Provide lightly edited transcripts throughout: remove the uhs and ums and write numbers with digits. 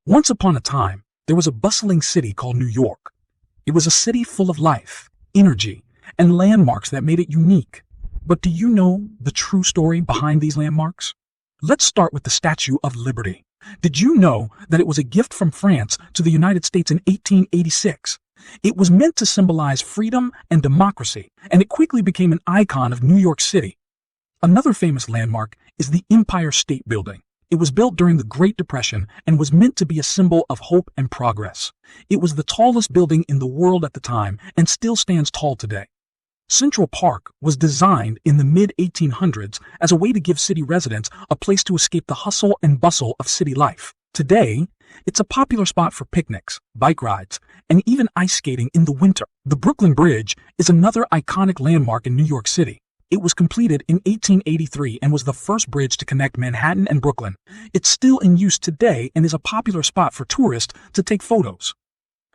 Once upon a time, there was a bustling city called New York. It was a city full of life, energy, and landmarks that made it unique. But do you know the true story behind these landmarks? Let's start with the Statue of Liberty. Did you know that it was a gift from France to the United States in 1886? It was meant to symbolize freedom and democracy, and it quickly became an icon of New York City. Another famous landmark is the Empire State Building. It was built during the Great Depression and was meant to be a symbol of hope and progress. It was the tallest building in the world at the time and still stands tall today. Central Park was designed in the mid-1800s as a way to give city residents a place to escape the hustle and bustle of city life. Today, it's a popular spot for picnics, bike rides, and even ice skating in the winter. The Brooklyn Bridge is another iconic landmark in New York City. It was completed in 1883 and was the first bridge to connect Manhattan and Brooklyn. It's still in use today and is a popular spot for tourists to take photos.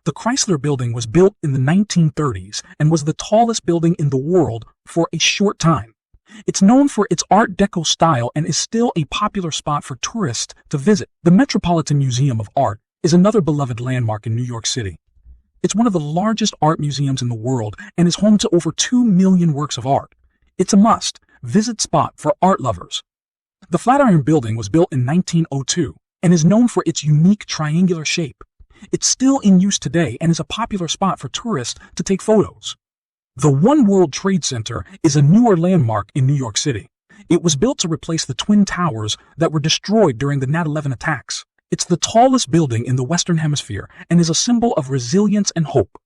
The Chrysler Building was built in the 1930s and was the tallest building in the world for a short time. It's known for its Art Deco style and is still a popular spot for tourists to visit. The Metropolitan Museum of Art is another beloved landmark in New York City. It's one of the largest art museums in the world and is home to over 2 million works of art. It's a must-visit spot for art lovers. The Flatiron Building was built in 1902 and is known for its unique triangular shape. It's still in use today and is a popular spot for tourists to take photos. The One World Trade Center is a newer landmark in New York City. It was built to replace the Twin Towers that were destroyed during the 9/11 attacks. It's the tallest building in the Western Hemisphere and is a symbol of resilience and hope.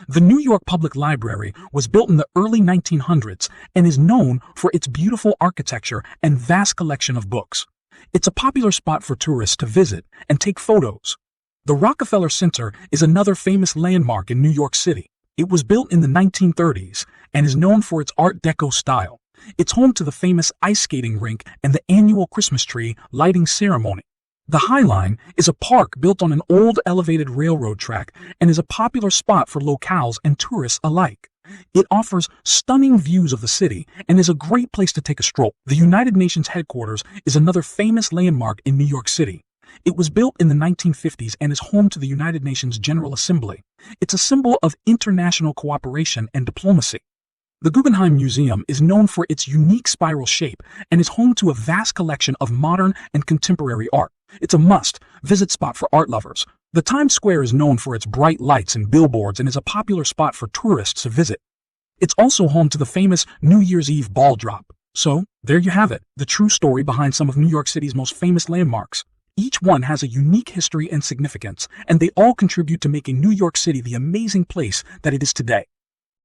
The New York Public Library was built in the early 1900s and is known for its beautiful architecture and vast collection of books. It's a popular spot for tourists to visit and take photos. The Rockefeller Center is another famous landmark in New York City. It was built in the 1930s and is known for its Art Deco style. It's home to the famous ice skating rink and the annual Christmas tree lighting ceremony. The High Line is a park built on an old elevated railroad track and is a popular spot for locals and tourists alike. It offers stunning views of the city and is a great place to take a stroll. The United Nations headquarters is another famous landmark in New York City. It was built in the 1950s and is home to the United Nations General Assembly. It's a symbol of international cooperation and diplomacy. The Guggenheim Museum is known for its unique spiral shape and is home to a vast collection of modern and contemporary art. It's a must-visit spot for art lovers. The Times Square is known for its bright lights and billboards and is a popular spot for tourists to visit. It's also home to the famous New Year's Eve ball drop. So, there you have it, the true story behind some of New York City's most famous landmarks. Each one has a unique history and significance, and they all contribute to making New York City the amazing place that it is today.